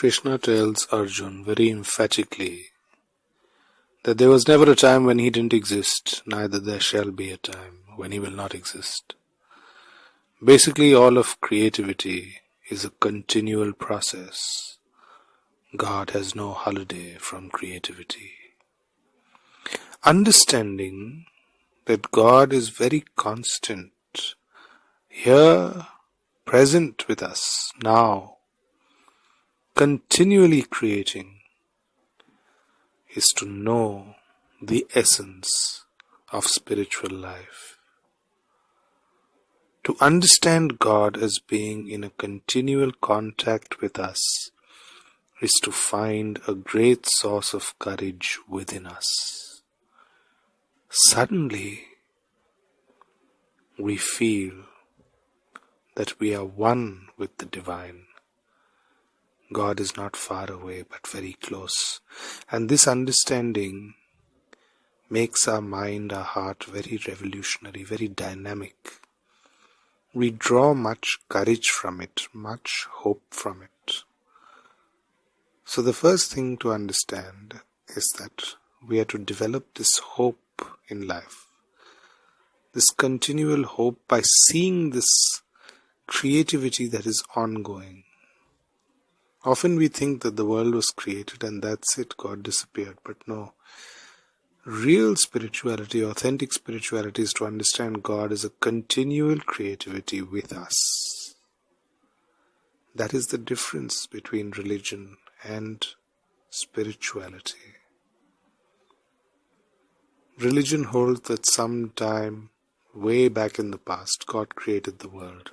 Krishna tells Arjun very emphatically that there was never a time when he didn't exist, neither there shall be a time when he will not exist. Basically, all of creativity is a continual process. God has no holiday from creativity. Understanding that God is very constant, here, present with us, now, continually creating, is to know the essence of spiritual life. To understand God as being in a continual contact with us is to find a great source of courage within us. Suddenly, we feel that we are one with the divine. God is not far away but very close. And this understanding makes our mind, our heart very revolutionary, very dynamic. We draw much courage from it, much hope from it. So the first thing to understand is that we are to develop this hope in life. This continual hope by seeing this creativity that is ongoing. Often we think that the world was created and that's it, God disappeared. But no. Real spirituality, authentic spirituality is to understand God as a continual creativity with us. That is the difference between religion and spirituality. Religion holds that sometime way back in the past God created the world,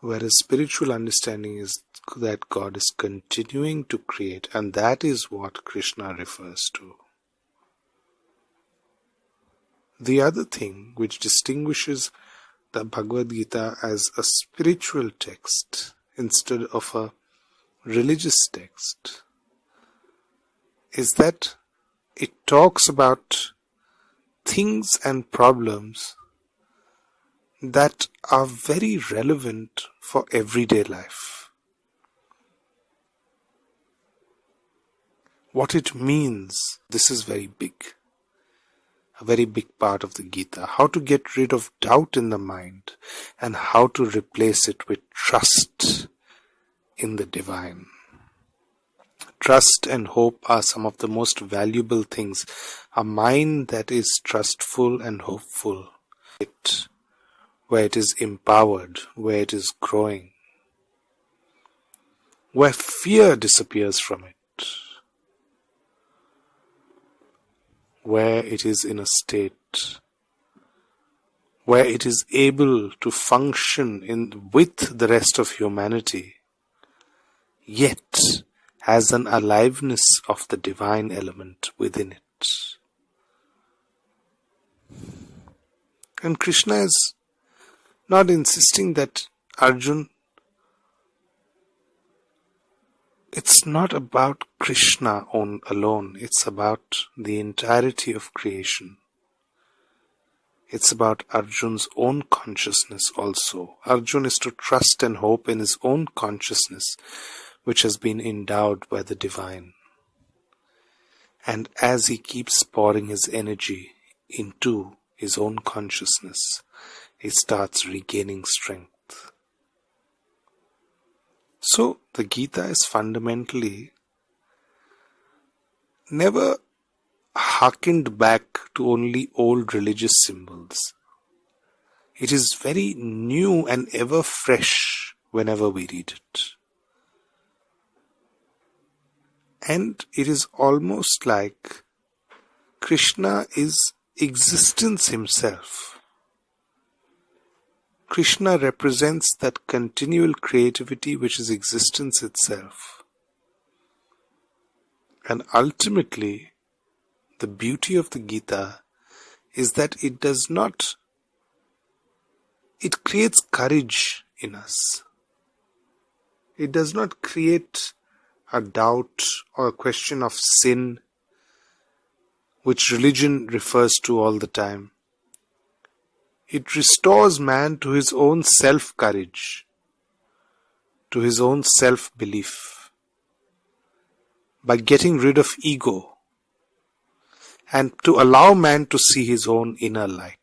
whereas spiritual understanding is that God is continuing to create, and that is what Krishna refers to. The other thing which distinguishes the Bhagavad Gita as a spiritual text instead of a religious text is that it talks about things and problems that are very relevant for everyday life. What it means, this is very big. A very big part of the Gita. How to get rid of doubt in the mind and how to replace it with trust in the divine. Trust and hope are some of the most valuable things. A mind that is trustful and hopeful, where it is empowered, where it is growing, where fear disappears from it, where it is in a state where it is able to function with the rest of humanity, yet has an aliveness of the divine element within it. And Krishna is not insisting that Arjun, it's not about Krishna alone, it's about the entirety of creation. It's about Arjun's own consciousness also. Arjun is to trust and hope in his own consciousness, which has been endowed by the divine. And as he keeps pouring his energy into his own consciousness, he starts regaining strength. So, the Gita is fundamentally never harkened back to only old religious symbols. It is very new and ever fresh whenever we read it. And it is almost like Krishna is existence himself. Krishna represents that continual creativity which is existence itself. And ultimately, the beauty of the Gita is that it creates courage in us. It does not create a doubt or a question of sin, which religion refers to all the time. It restores man to his own self-courage, to his own self-belief. by getting rid of ego and to allow man to see his own inner light.